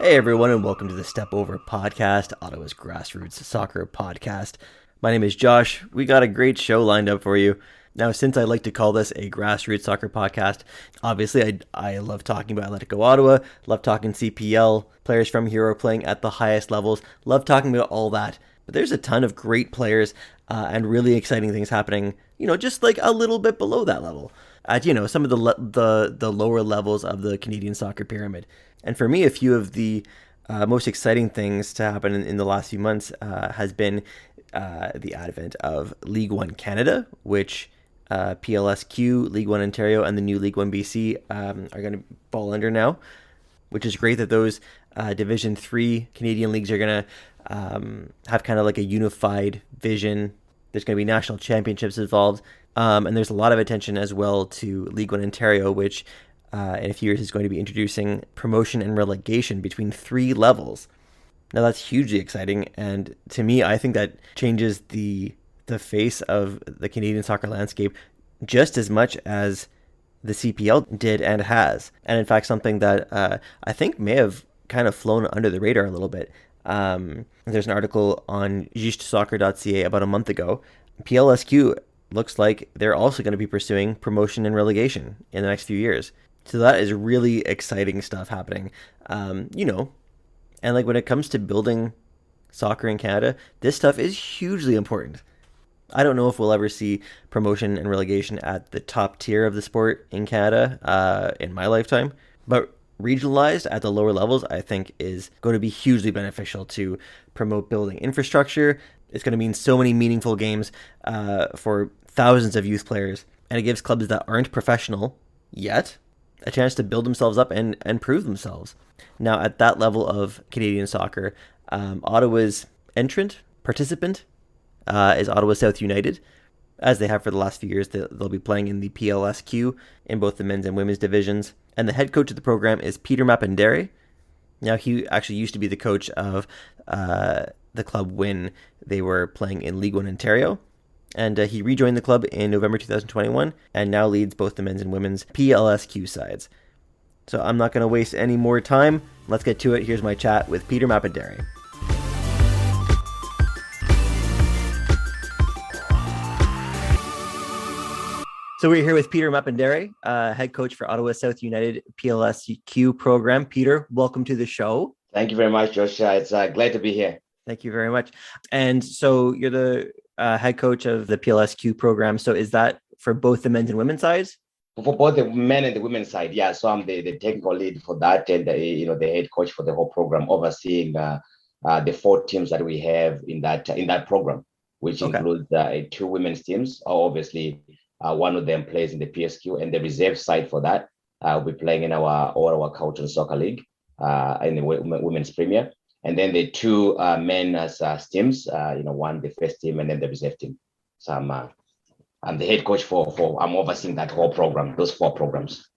Hey everyone, and welcome to the Step Over podcast, Ottawa's grassroots soccer podcast. My name is Josh. We got a great show lined up for you. Now, since I like to call this a grassroots soccer podcast, obviously I love talking about Atletico Ottawa, love talking CPL, players from here are playing at the highest levels, love talking about all that. But there's a ton of great players and really exciting things happening, just like a little bit below that level. At some of the lower levels of the Canadian soccer pyramid. And for me, a few of the most exciting things to happen in the last few months has been the advent of League One Canada, which PLSQ, League One Ontario, and the new League One BC are going to fall under now, which is great that those Division 3 Canadian leagues are going to have kind of like a unified vision. There's going to be national championships involved. And there's a lot of attention as well to League One Ontario, which in a few years is going to be introducing promotion and relegation between 3 levels. Now that's hugely exciting, and to me, I think that changes the face of the Canadian soccer landscape just as much as the CPL did and has. And in fact, something that I think may have kind of flown under the radar a little bit. There's an article on justsoccer.ca about a month ago. PLSQ looks like they're also going to be pursuing promotion and relegation in the next few years. So that is really exciting stuff happening. And like when it comes to building soccer in Canada, this stuff is hugely important. I don't know if we'll ever see promotion and relegation at the top tier of the sport in Canada in my lifetime, but regionalized at the lower levels, I think is going to be hugely beneficial to promote building infrastructure. It's going to mean so many meaningful games for thousands of youth players, and it gives clubs that aren't professional yet a chance to build themselves up and prove themselves. Now, at that level of Canadian soccer, Ottawa's participant is Ottawa South United. As they have for the last few years, they'll be playing in the PLSQ in both the men's and women's divisions. And the head coach of the program is Peter Mapendere. Now, he actually used to be the coach of the club when they were playing in League One Ontario. And he rejoined the club in November 2021 and now leads both the men's and women's PLSQ sides. So I'm not going to waste any more time. Let's get to it. Here's my chat with Peter Mapendere. So we're here with Peter Mapendere, head coach for Ottawa South United PLSQ program. Peter, welcome to the show. Thank you very much, Josh. It's glad to be here. Thank you very much. And so you're the head coach of the PLSQ program. So is that for both the men's and women's sides? For both the men and the women's side, yeah. So I'm the technical lead for that, and the head coach for the whole program, overseeing the 4 teams that we have in that program, which includes 2 women's teams. Obviously, one of them plays in the PSQ, and the reserve side for that will be playing in our Ottawa South Soccer League in the Women's Premier. And then the 2 men as teams, one the first team and then the reserve team. So I'm the head coach I'm overseeing that whole program, those 4 programs.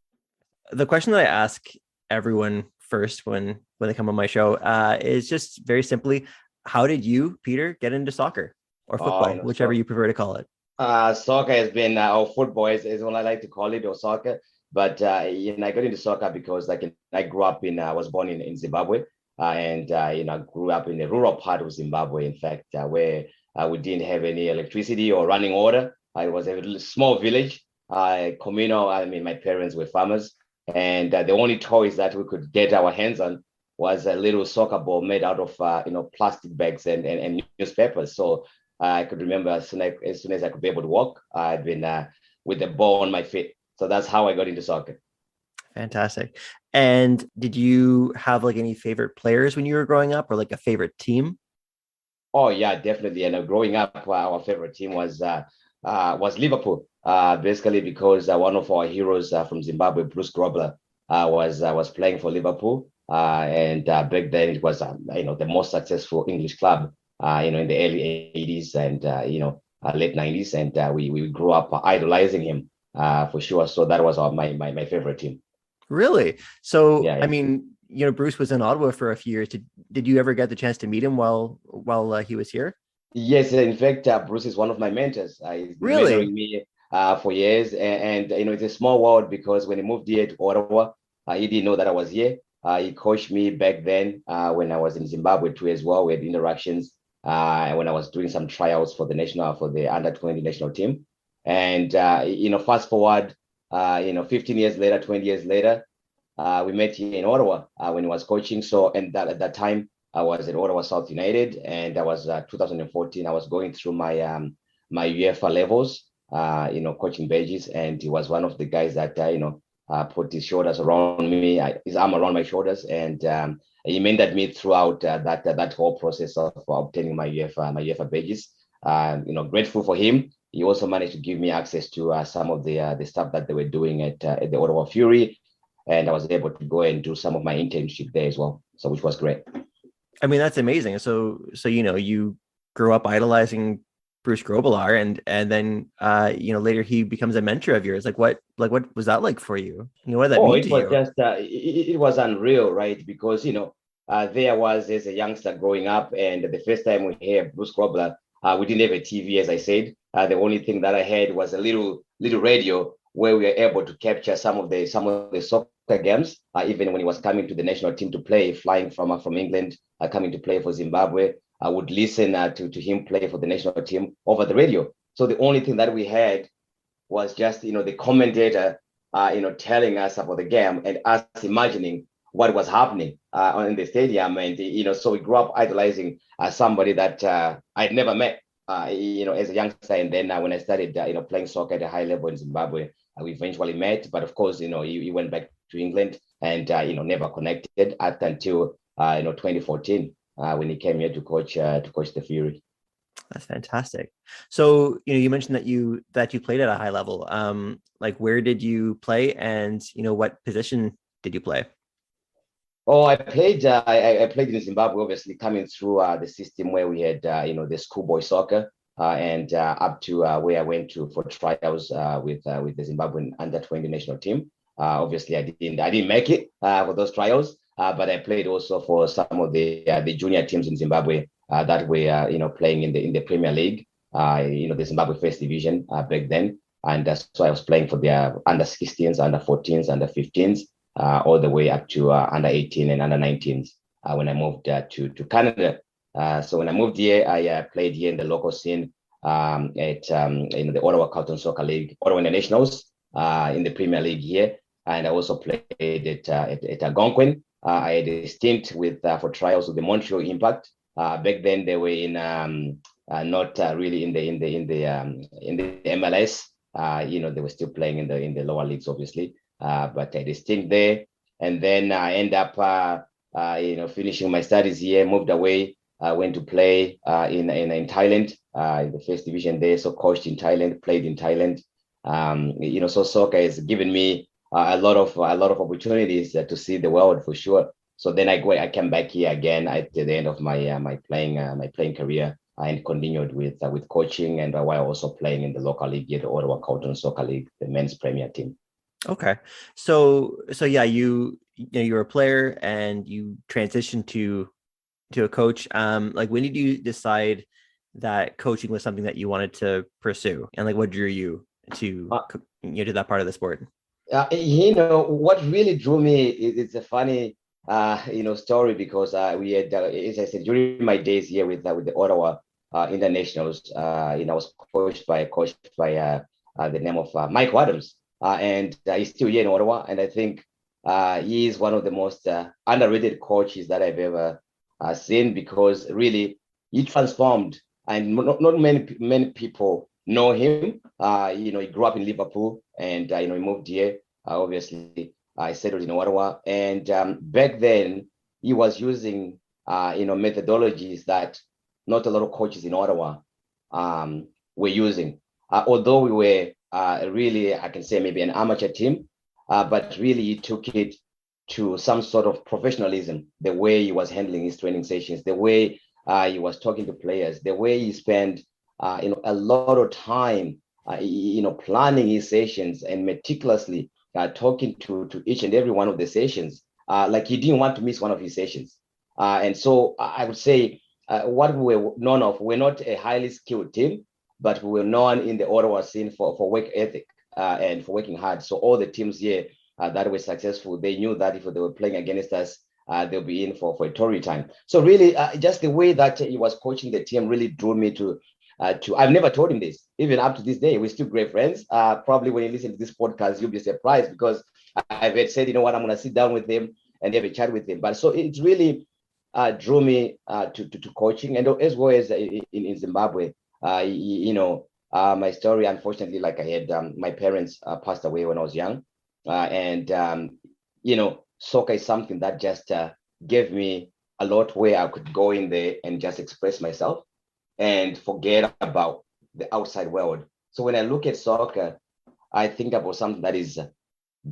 The question that I ask everyone first when they come on my show is just very simply, how did you, Peter, get into soccer or football, whichever you prefer to call it? Soccer has been, or football is what I like to call it, or soccer. But I got into soccer because I grew up I was born in Zimbabwe. And I grew up in the rural part of Zimbabwe, in fact, where we didn't have any electricity or running water. It was a small village, communal. My parents were farmers, and the only toys that we could get our hands on was a little soccer ball made out of plastic bags and newspapers. So I could remember as soon as I could be able to walk, I'd been with the ball on my feet. So that's how I got into soccer. Fantastic. And did you have any favorite players when you were growing up, or a favorite team? Oh yeah, definitely. And growing up, our favorite team was Liverpool. Basically because one of our heroes from Zimbabwe, Bruce Grobbelaar, was playing for Liverpool. And back then it was the most successful English club. In the early 80s and late 90s, and we grew up idolizing him for sure. So that was my favorite team. Really? So, yeah. Bruce was in Ottawa for a few years. Did you ever get the chance to meet him while he was here? Yes, in fact, Bruce is one of my mentors. He's been mentoring me for years, and it's a small world because when he moved here to Ottawa, he didn't know that I was here. He coached me back then when I was in Zimbabwe too as well. We had interactions when I was doing some tryouts for the under 20 national team. And fast forward, 15 years later, 20 years later, we met here in Ottawa when he was coaching. So, and at that time, I was at Ottawa South United, and that was 2014. I was going through my my UEFA levels, coaching badges, and he was one of the guys that put his shoulders around me, his arm around my shoulders, and he mentored me throughout that whole process of obtaining my UEFA badges. Grateful for him. He also managed to give me access to some of the stuff that they were doing at the Ottawa Fury, and I was able to go and do some of my internship there as well. So, which was great. I mean, that's amazing. So you grew up idolizing Bruce Grobbelaar, and then later he becomes a mentor of yours. What was that like for you? What did that mean to you? It was just it was unreal, right? Because there I was as a youngster growing up, and the first time we heard Bruce Grobbelaar, we didn't have a TV, as I said. The only thing that I had was a little radio where we were able to capture some of the soccer games. Even when he was coming to the national team to play, flying from England, coming to play for Zimbabwe, I would listen to him play for the national team over the radio. So the only thing that we had was just the commentator telling us about the game and us imagining what was happening in the stadium. And so we grew up idolizing somebody that I'd never met as a youngster. And then when I started playing soccer at a high level in Zimbabwe, we eventually met. But of course, he went back to England and never connected up until 2014 when he came here to coach the Fury. That's fantastic. So you mentioned that you played at a high level. Where did you play, and what position did you play? Oh, I played in Zimbabwe, obviously coming through the system where we had the schoolboy soccer and up to where I went to for trials with the Zimbabwean under 20 national team. Obviously, I didn't make it for those trials, but I played also for some of the junior teams in Zimbabwe that were playing in the Premier League, the Zimbabwe First Division back then, and so I was playing for the under 16s, under 14s, under 15s, all the way up to under 18 and under 19s when I moved to Canada. So when I moved here, I played here in the local scene at the Ottawa Carlton Soccer League, Ottawa Internationals in the Premier League here, and I also played at Algonquin. I had a stint for trials with the Montreal Impact. Back then they were in not really in the MLS. They were still playing in the lower leagues, obviously. But I had a stint there, and then I end up finishing my studies here. Moved away. Went to play in Thailand, in the first division there. So coached in Thailand, played in Thailand. So soccer has given me a lot of opportunities to see the world for sure. So then I came back here again at the end of my playing career and continued with coaching, and while also playing in the local league here, the Ottawa Carlton Soccer League, the men's premier team. Okay, so yeah, you were a player and you transitioned to a coach. When did you decide that coaching was something that you wanted to pursue, and what drew you to that part of the sport? What really drew me it's a funny story, because we had as I said, during my days here with the Ottawa Internationals, I was coached by the name of Mike Adams, and he's still here in Ottawa, and I think he is one of the most underrated coaches that I've ever seen, because really he transformed, and not many people know him. He grew up in Liverpool, and he moved here. Obviously, I settled in Ottawa, and back then he was using methodologies that not a lot of coaches in Ottawa were using. Although we were really, I can say maybe an amateur team, but really he took it to some sort of professionalism. The way he was handling his training sessions, the way he was talking to players, the way he spent a lot of time planning his sessions and meticulously talking to each and every one of the sessions, like he didn't want to miss one of his sessions. And so I would say what we were known of, we're not a highly skilled team, but we were known in the Ottawa scene for work ethic and for working hard. So all the teams here that were successful, they knew that if they were playing against us, they'll be in for a tourney time. So really, just the way that he was coaching the team really drew me to. I've never told him this. Even up to this day, we're still great friends. Probably when you listen to this podcast, you'll be surprised because I've had said, you know what, I'm going to sit down with him and have a chat with him. But so it really drew me to coaching, and as well as in Zimbabwe. My story, unfortunately, like I had, my parents passed away when I was young, and soccer is something that just gave me a lot where I could go in there and just express myself and forget about the outside world. So when I look at soccer, I think about something that is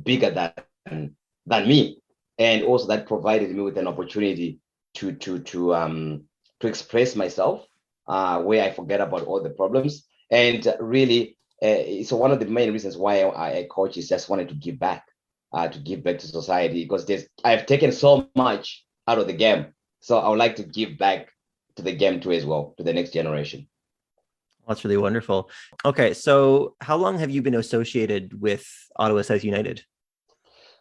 bigger than me, and also that provided me with an opportunity to express myself, where I forget about all the problems. And really, so one of the main reasons why I coach is just wanted to give back to society, because I've taken so much out of the game. So I would like to give back to the game too as well, to the next generation. That's really wonderful. Okay, so how long have you been associated with Ottawa South United?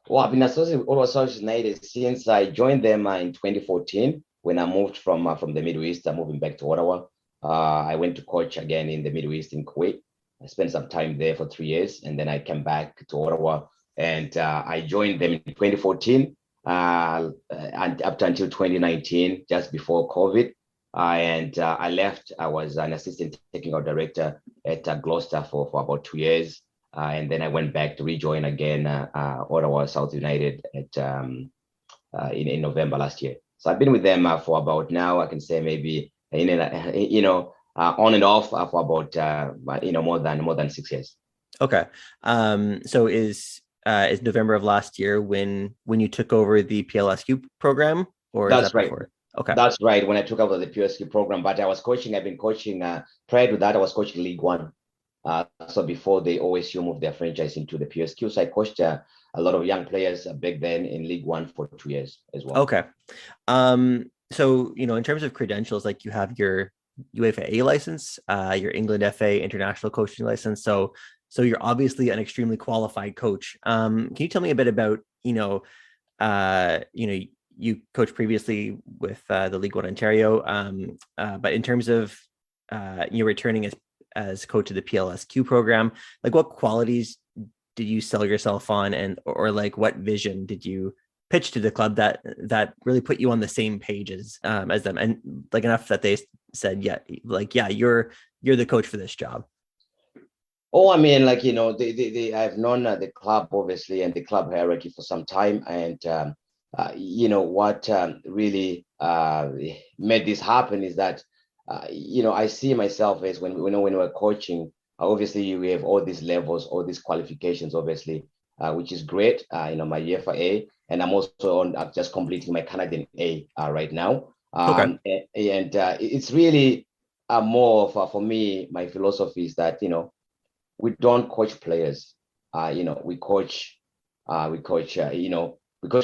Well, I've been associated with Ottawa South United since I joined them in 2014 when I moved from the Middle East. I'm moving back to Ottawa. I went to coach again in the Middle East in Kuwait. I spent some time there for 3 years, and then I came back to Ottawa, and I joined them in 2014 and up until 2019, just before COVID. I left. I was an assistant technical director at Gloucester for about 2 years. And then I went back to rejoin again Ottawa South United in November last year. So I've been with them for about now, I can say maybe on and off for about more than 6 years. Okay. So is November of last year when you took over the PLSQ program, or That's is that before? Right. Okay. That's right. When I took over the PLSQ program, but I've been coaching prior to that, I was coaching League One. So before the OSU moved their franchise into the PLSQ, so I coached a lot of young players back then in League One for 2 years as well. Okay. So, in terms of credentials, like you have your UEFA A license, your England FA international coaching license. So you're obviously an extremely qualified coach. Can you tell me a bit about, you coached previously with the League One Ontario, but in terms of you returning as coach of the PLSQ program, like what qualities did you sell yourself on, or like what vision did you pitch to the club that really put you on the same page as them, and like enough that they said, you're the coach for this job? Oh, I mean, I've known the club obviously and the club hierarchy for some time, and what really made this happen is that I see myself as when we're coaching, obviously we have all these levels, all these qualifications, obviously, which is great. My UEFA A, and I'm also just completing my Canadian A right now. Okay. And it's really more for me. My philosophy is that we don't coach players. We coach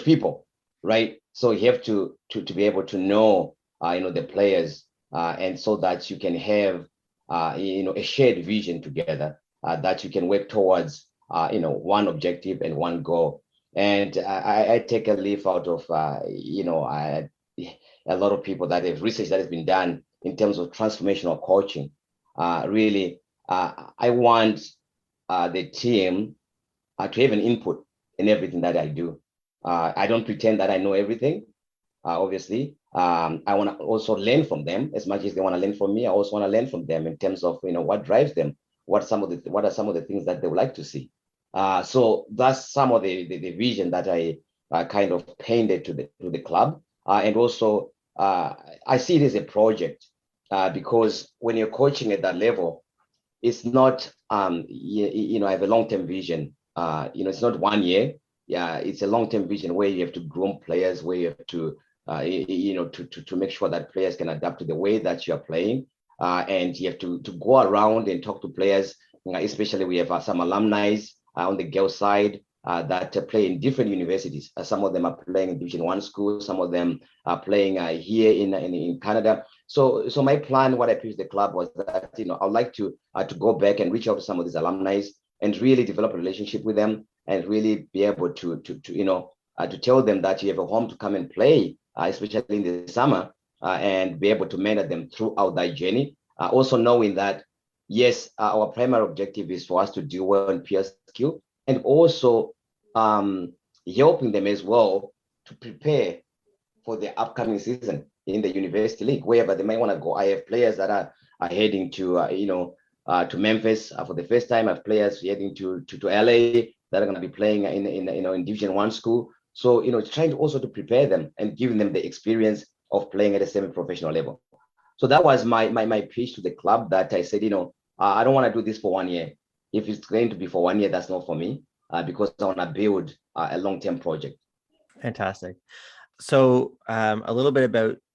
people, right? So you have to be able to know the players, and so that you can have a shared vision together, that you can work towards one objective and one goal. And I take a leaf out of a lot of people that have research that has been done in terms of transformational coaching. Really, I want the team to have an input in everything that I do. I don't pretend that I know everything. Obviously, I want to also learn from them as much as they want to learn from me. I also want to learn from them in terms of what drives them, what are some of the things that they would like to see. So that's some of the vision that I kind of painted to the club, and also I see it as a project, because when you're coaching at that level, it's not I have a long-term vision. It's not 1 year. Yeah, it's a long-term vision where you have to groom players, where you have to to make sure that players can adapt to the way that you're playing, and you have to go around and talk to players. Especially we have some alumni on the girls side that play in different universities. Some of them are playing in Division 1 schools. Some of them are playing here in Canada. So my plan, what I pitched the club, was that I'd like to go back and reach out to some of these alumni and really develop a relationship with them, and really be able to to tell them that you have a home to come and play, especially in the summer, and be able to mentor them throughout that journey. Also knowing that, yes, our primary objective is for us to do well in PLSQ, and also helping them as well to prepare for the upcoming season in the University League, wherever they may want to go. I have players that are heading to to Memphis for the first time. I have players heading to LA that are going to be playing in Division One school. So trying to also to prepare them and giving them the experience of playing at a semi-professional level. So that was my pitch to the club, that I said, I don't want to do this for 1 year. If it's going to be for 1 year, that's not for me, because I want to build a long-term project. Fantastic. So a little bit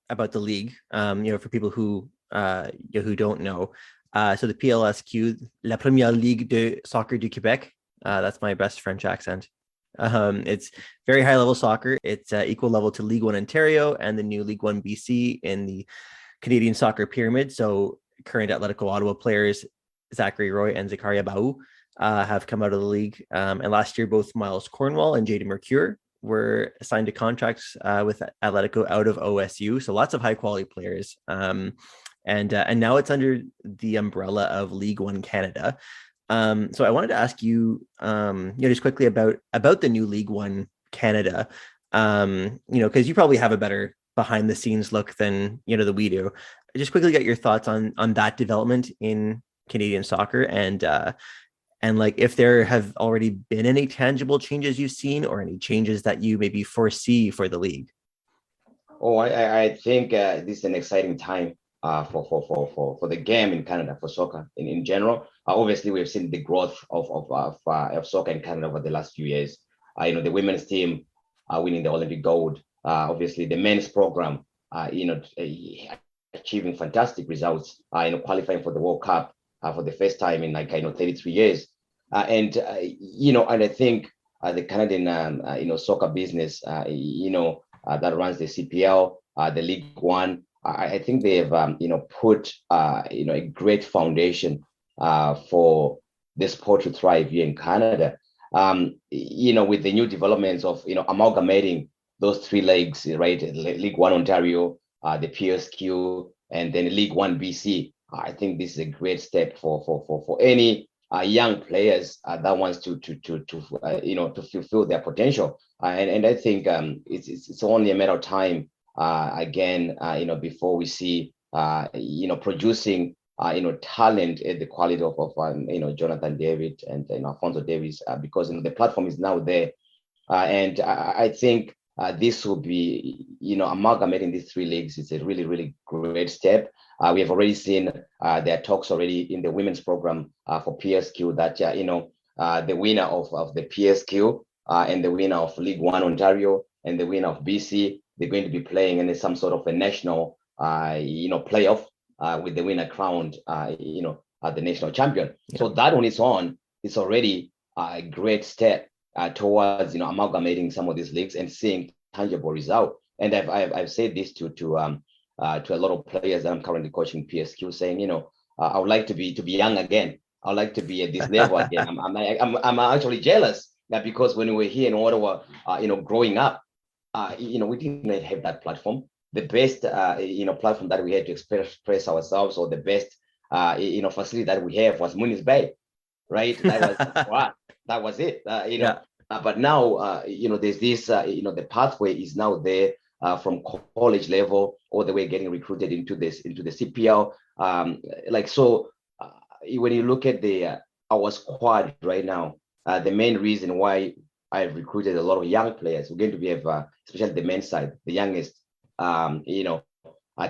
about the league, for people who don't know. So the PLSQ, La Première Ligue de Soccer du Québec. That's my best French accent. It's very high level soccer. It's equal level to League One Ontario and the new League One BC in the Canadian soccer pyramid. So current Atletico Ottawa players Zachary Roy and Zakaria Baou have come out of the league. And last year, both Miles Cornwall and Jaden Mercure were assigned to contracts with Atletico out of OSU. So lots of high quality players. And now it's under the umbrella of League One Canada. So I wanted to ask you, just quickly about the new League One Canada, because you probably have a better behind the scenes look than, that we do. Just quickly get your thoughts on that development in Canadian soccer, and like if there have already been any tangible changes you've seen or any changes that you maybe foresee for the league. Oh, I think this is an exciting time for the game in Canada, for soccer in general. Obviously, we've seen the growth of soccer in Canada over the last few years. The women's team winning the Olympic gold. Obviously, the men's program, achieving fantastic results. Qualifying for the World Cup for the first time in 33 years. And I think the Canadian soccer business, that runs the CPL, the League One. I think they have, put, a great foundation for the sport to thrive here in Canada. With the new developments of, amalgamating those three leagues, right? League One Ontario, the PLSQ, and then League One BC. I think this is a great step for any young players that wants to fulfill their potential. And I think it's only a matter of time again, before we see, producing, talent at the quality of Jonathan David and Alfonso Davis, because the platform is now there. And I think this will be, amalgamating these three leagues. It's a really, really great step. We have already seen there are talks already in the women's program for PSQ that, the winner of the PSQ and the winner of League One Ontario and the winner of BC, they're going to be playing in some sort of a national, playoff with the winner crowned, the national champion. Yeah. So that on its own is already a great step towards, amalgamating some of these leagues and seeing tangible result. And I've said this to a lot of players that I'm currently coaching PSQ, saying, I would like to be young again. I would like to be at this level again. I'm actually jealous that, because when we were here in Ottawa, growing up, we didn't have that platform. The best, platform that we had to express ourselves, or the best, facility that we have was Moonies Bay, right? That was wow, that was it. Yeah. But now, there's this, the pathway is now there. From college level all the way getting recruited into the CPL. When you look at our squad right now, the main reason why I've recruited a lot of young players, we're going to be especially the men's side, the youngest,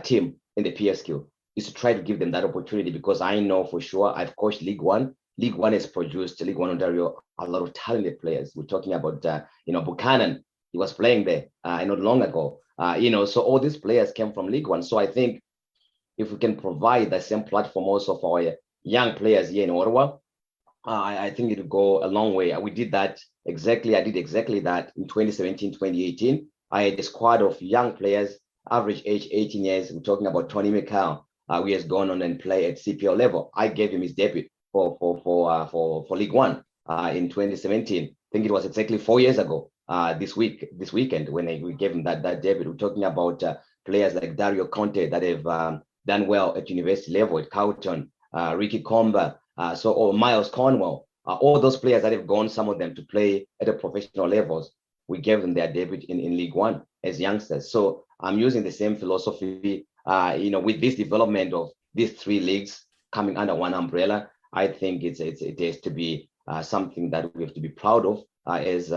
team in the PSQ, is to try to give them that opportunity, because I know for sure I've coached League One. League One has produced, League One Ontario, a lot of talented players. We're talking about, Buchanan. He was playing there not long ago. So all these players came from League One. So I think if we can provide the same platform also for our young players here in Ottawa, I think it'll go a long way. We did that exactly. I did exactly that in 2017, 2018. I had a squad of young players, average age 18 years. We're talking about Tony McCall. He has gone on and played at CPL level. I gave him his debut for League One in 2017. think it was exactly 4 years ago this weekend when we gave him that debut. We're talking about players like Dario Conte that have done well at university level at Carlton, Ricky Comba, or Miles Cornwell, all those players that have gone, some of them to play at the professional levels. We gave them their debut in League One as youngsters. So I'm using the same philosophy, with this development of these three leagues coming under one umbrella. I think it has to be something that we have to be proud of as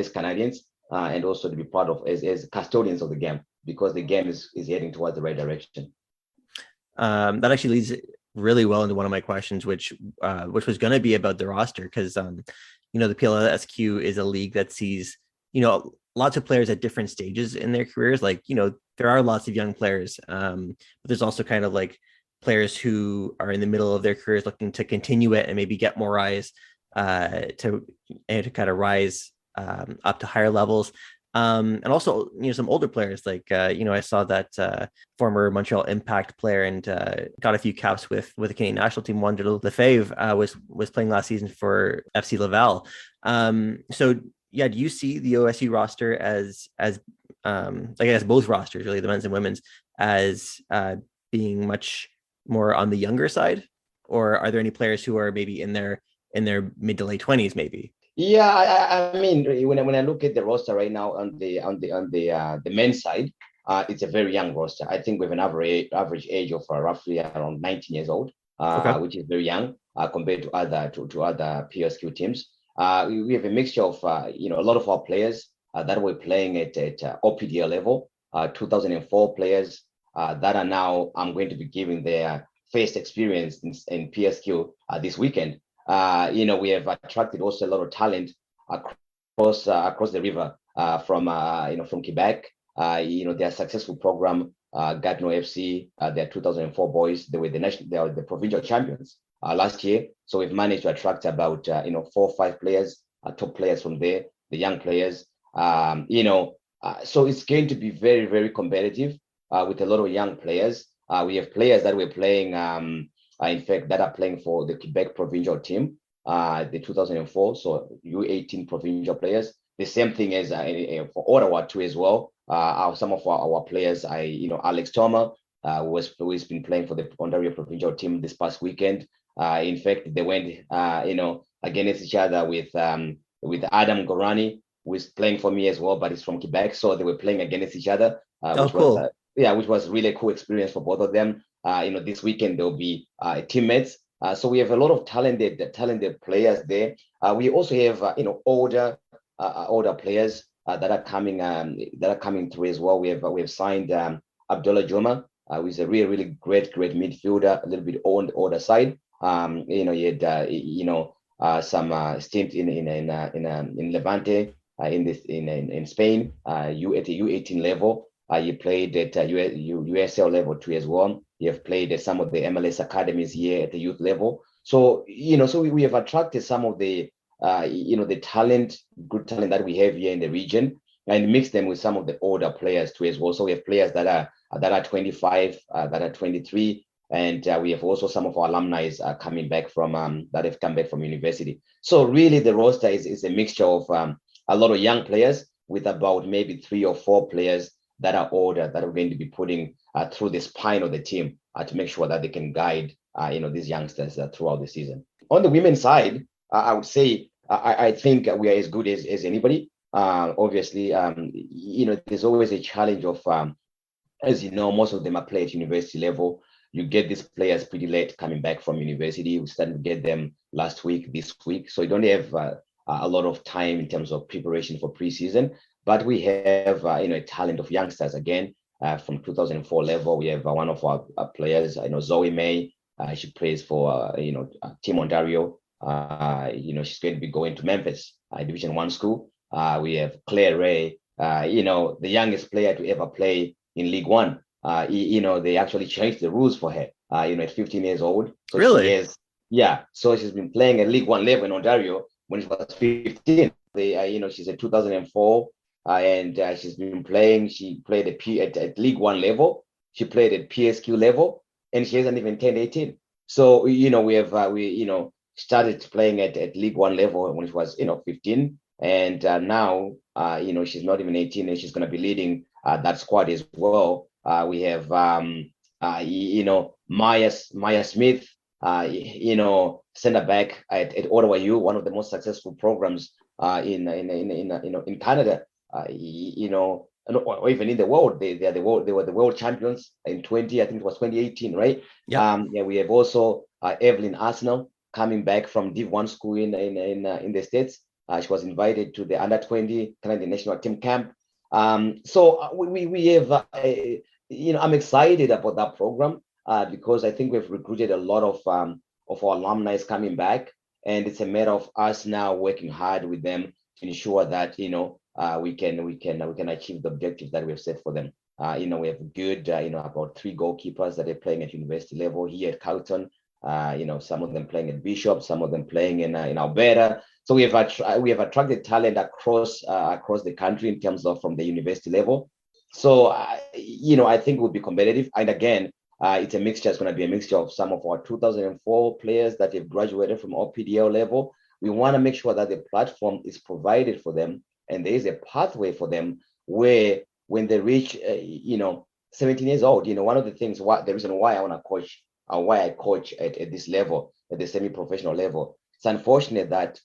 Canadians, and also to be proud of as custodians of the game, because the game is heading towards the right direction. That actually leads really well into one of my questions, which was going to be about the roster, because the PLSQ is a league that sees lots of players at different stages in their careers. Like there are lots of young players, but there's also kind of like players who are in the middle of their careers looking to continue it and maybe get more eyes to kind of rise up to higher levels. And also, some older players like, I saw that former Montreal Impact player and got a few caps with the Canadian national team. Wonder Lefebvre was playing last season for FC Laval. So yeah, do you see the OSU roster as I guess both rosters, really, the men's and women's, as being much more on the younger side, or are there any players who are maybe in their mid to late 20s, maybe? Yeah, I mean, when I look at the roster right now on the men's side, it's a very young roster. I think we have an average age of roughly around 19 years old, Okay. which is very young compared to other PLSQ teams. We have a mixture of a lot of our players that were playing at OPDL level, 2004 players that are now going to be giving their first experience in PSQ this weekend. We have attracted also a lot of talent across the river from Quebec. Their successful program, Gatineau FC, their 2004 boys, they were the provincial champions last year. So we've managed to attract about 4 or 5 players, top players from there, the young players. So it's going to be very, very competitive with a lot of young players. We have players that we're playing. In fact, that are playing for the Quebec provincial team, the 2004, so U18 provincial players. The same thing as for Ottawa too as well. Some of our players, Alex Thomas, who has been playing for the Ontario provincial team this past weekend. In fact, they went, against each other with Adam Gorani, who is playing for me as well, but he's from Quebec. So they were playing against each other, which was really a cool experience for both of them. This weekend there'll be teammates. So we have a lot of talented players there. We also have older players that are coming through as well. We have signed Abdullah Juma, who is a really great midfielder, a little bit on the older side. He had some stint in Levante, in Spain, at the U18 level. He played at USL level too as well. He have played at some of the MLS academies here at the youth level. So we have attracted some of the good talent that we have here in the region, and mix them with some of the older players too as well. So we have players that are 25, that are 23, and we have also some of our alumni coming back from that have come back from university. So really, the roster is a mixture of a lot of young players with about maybe 3 or 4 players that are older, that are going to be putting through the spine of the team to make sure that they can guide these youngsters throughout the season. On the women's side, I would say I think we are as good as anybody. Obviously, there's always a challenge of, as you know, most of them are played at university level. You get these players pretty late coming back from university. We started to get them last week, this week. So you don't have a lot of time in terms of preparation for preseason. But we have, a talent of youngsters again from 2004 level. We have one of our players, Zoe May. She plays for, Team Ontario. She's going to be going to Memphis Division 1 school. We have Claire Ray, the youngest player to ever play in League One. They actually changed the rules for her, at 15 years old. So really? So she's been playing at League One level in Ontario when she was 15. She's a 2004. And she's been playing. She played at League One level. She played at PSQ level, and she hasn't even turned 18. So we have started playing at League One level when she was 15, and now she's not even 18, and she's going to be leading that squad as well. We have Maya Smith, center back at Ottawa U, one of the most successful programs in Canada, or even in the world. They were the world champions in 2018, right? Yeah. We have also Evelyn Arsenal coming back from Div 1 school in the States. She was invited to the under 20 Canadian national team camp. So we have I'm excited about that program because I think we've recruited a lot of our alumni coming back, and it's a matter of us now working hard with them to ensure that we can achieve the objectives that we have set for them. We have good about 3 goalkeepers that are playing at university level here at Carleton. Some of them playing at Bishop, some of them playing in Alberta. So we have attracted talent across the country in terms of from the university level. So I think we'll be competitive. And again, it's a mixture. It's going to be a mixture of some of our 2004 players that have graduated from OPDL level. We want to make sure that the platform is provided for them, and there is a pathway for them where when they reach 17 years old, one of the things, the reason why I want to coach, why I coach at this level, at the semi-professional level, it's unfortunate that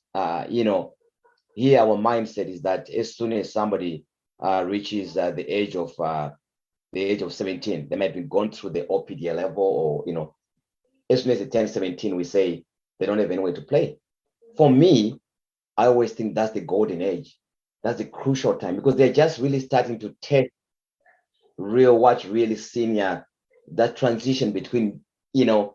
here our mindset is that as soon as somebody reaches the age of 17, they might be gone through the OPDL level, or as soon as they turn 17, we say they don't have anywhere to play. For me, I always think that's the golden age. That's the crucial time, because they're just really starting to take what's really senior, that transition between youth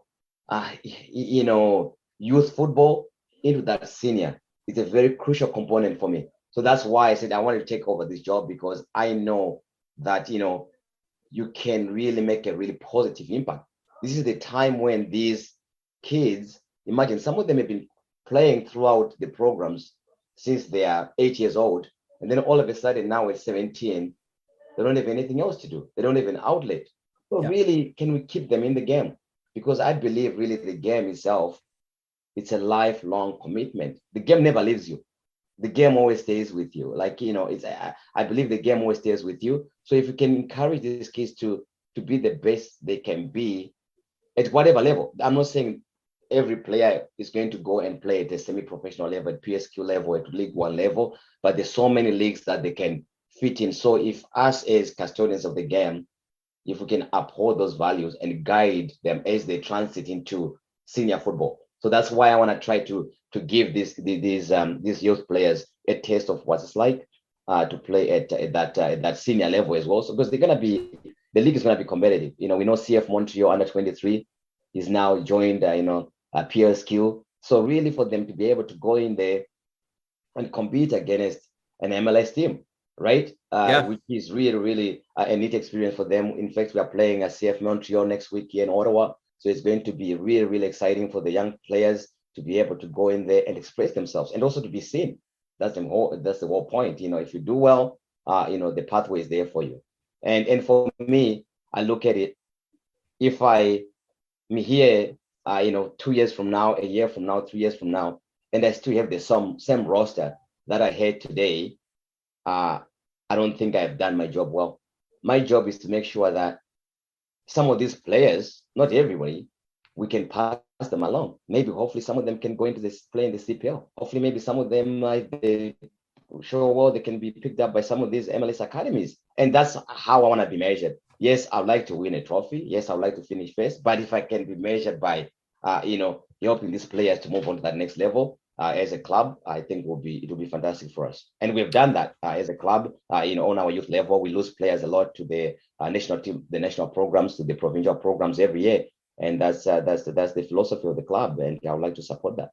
football into that senior. It's a very crucial component for me. So that's why I said I wanted to take over this job, because I know that you can really make a really positive impact. This is the time when these kids, imagine some of them have been playing throughout the programs since they are 8 years old, and then all of a sudden now at 17, they don't have anything else to do. They don't have an outlet. So really, can we keep them in the game? Because I believe really the game itself, it's a lifelong commitment. The game never leaves you. The game always stays with you. I believe the game always stays with you. So if you can encourage these kids to be the best they can be at whatever level. I'm not saying every player is going to go and play at a semi-professional level, at PSQ level, at League One level, but there's so many leagues that they can fit in. So if us as custodians of the game, if we can uphold those values and guide them as they transit into senior football. So that's why I want to try to give these youth players a taste of what it's like to play at that senior level as well. So because the league is going to be competitive. We know CF Montreal under 23 is now joined PLSQ. So really for them to be able to go in there and compete against an MLS team, right? Which is really, really a neat experience for them. In fact, we are playing a CF Montreal next week here in Ottawa. So it's going to be really, really exciting for the young players to be able to go in there and express themselves, and also to be seen. That's the whole point. If you do well, the pathway is there for you. And for me, I look at it, if I'm here, 2 years from now, a year from now, 3 years from now, and I still have the same roster that I had today, I don't think I've done my job well. My job is to make sure that some of these players, not everybody, we can pass them along. Maybe, hopefully, some of them can go into this play in the CPL. Hopefully, maybe some of them, they show well, they can be picked up by some of these MLS academies. And that's how I want to be measured. Yes, I'd like to win a trophy. Yes, I'd like to finish first. But if I can be measured by, helping these players to move on to that next level, as a club, I think it will be fantastic for us. And we've done that as a club. On our youth level, we lose players a lot to the national team, the national programs, to the provincial programs every year, and that's the philosophy of the club, and I would like to support that.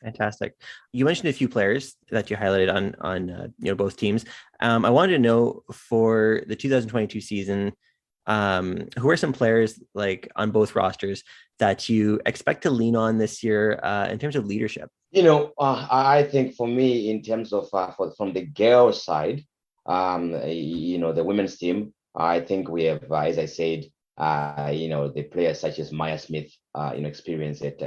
Fantastic. You mentioned a few players that you highlighted on both teams. I wanted to know, for the 2022 season, who are some players like on both rosters that you expect to lean on this year in terms of leadership? I think for me, in terms of from the girls' side, the women's team, I think we have, as I said, the players such as Maya Smith, experience at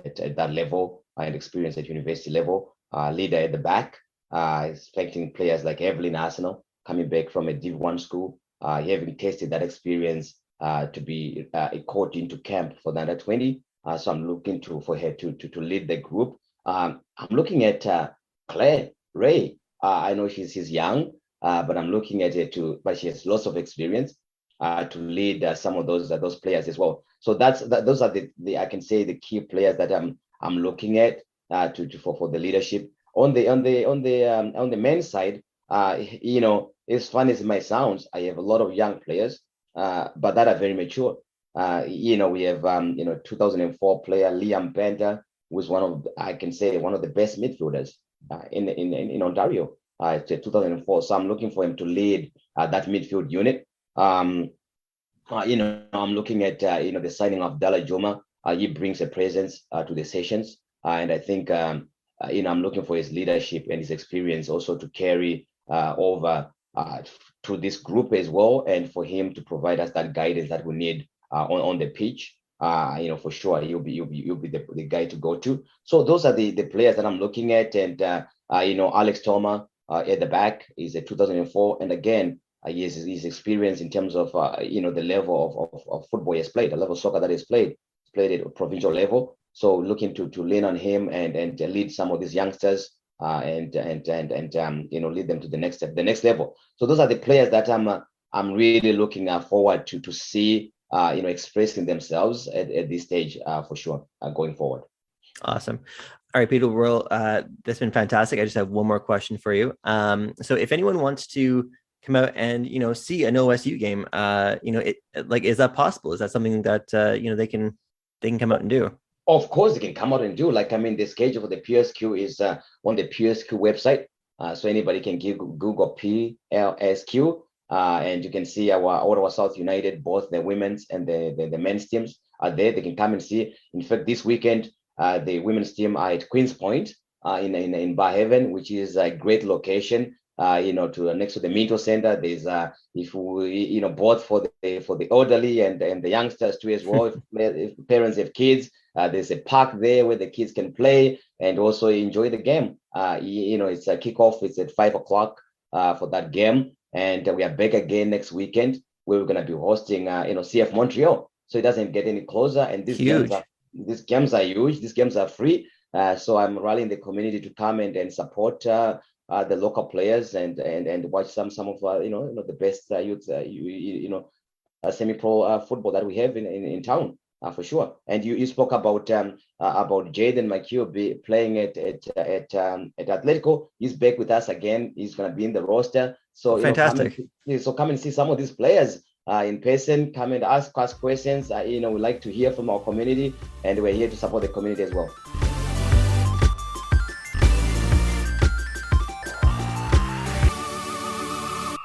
at that level and experience at university level. Leader at the back, expecting players like Evelyn Arsenal coming back from a Div 1 school, having tasted that experience to be a coach into camp for the under 20. So I'm looking for her to lead the group. I'm looking at Claire Ray. I know she's young, but I'm looking at her but she has lots of experience to lead some of those players as well. So those are the I can say the key players that I'm looking at for the leadership. On the men's side, as fun as it might sound, I have a lot of young players, but that are very mature. We have 2004 player Liam Bender, who is one of the best midfielders in Ontario. 2004. So I'm looking for him to lead that midfield unit. I'm looking at the signing of Dalla Juma. He brings a presence to the sessions, and I think I'm looking for his leadership and his experience also to carry over to this group as well, and for him to provide us that guidance that we need on the pitch. For sure you'll be the guy to go to. So those are the players that I'm looking at, and Alex Toma at the back is a 2004, and again his experience in terms of the level of football he has played, the level of soccer that he's played at a provincial level. So looking to lean on him and lead some of these youngsters and lead them to the next level. So those are the players that I'm really looking forward to see expressing themselves at this stage for sure going forward. Awesome. All right, Peter, well, that's been fantastic. I just have one more question for you. So if anyone wants to come out and see an OSU game, is that possible? Is that something that they can come out and do? Of course, they can come out and do. The schedule for the PLSQ is on the PLSQ website, so anybody can Google PLSQ, and you can see our Ottawa South United, both the women's and the men's teams are there. They can come and see. In fact, this weekend, the women's team are at Queen's Point in Barhaven, which is a great location. Next to the Minto Center. There's both for the elderly and the youngsters too as well. if parents have kids, there's a park there where the kids can play and also enjoy the game. It's a kickoff. It's at 5:00 for that game, and we are back again next weekend. We're going to be hosting CF Montreal. So it doesn't get any closer. And these games are huge. These games are free. So I'm rallying the community to come and support the local players and watch some of the best youth semi-pro football that we have in town for sure. And you spoke about Jaden McHugh playing at Atletico. He's back with us again. He's going to be in the roster. So fantastic. Come and see some of these players in person. Come and ask questions. We like to hear from our community, and we're here to support the community as well.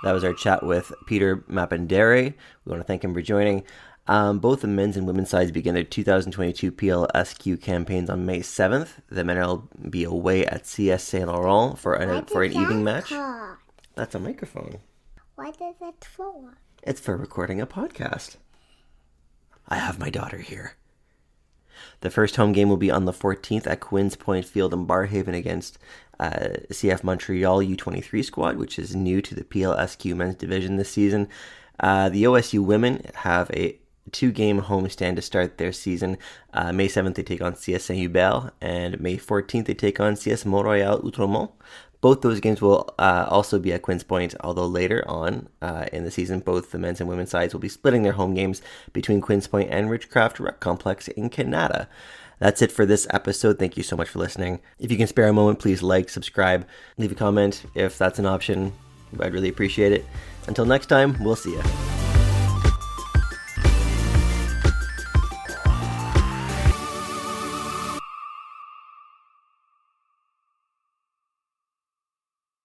That was our chat with Peter Mapendere. We want to thank him for joining. Both the men's and women's sides begin their 2022 PLSQ campaigns on May 7th. The men will be away at CS Saint Laurent for an evening match. That's a microphone. What is it for? It's for recording a podcast. I have my daughter here. The first home game will be on the 14th at Quinns Point Field in Barhaven against CF Montreal U23 squad, which is new to the PLSQ men's division this season. The OSU women have a 2-game homestand to start their season. May 7th, they take on CS Saint-Hubert, and May 14th, they take on CS Montréal Outremont. Both those games will also be at Quinns Point, although later on in the season, both the men's and women's sides will be splitting their home games between Quinns Point and Ridgecraft Rec Complex in Canada. That's it for this episode. Thank you so much for listening. If you can spare a moment, please like, subscribe, leave a comment if that's an option. I'd really appreciate it. Until next time, we'll see you.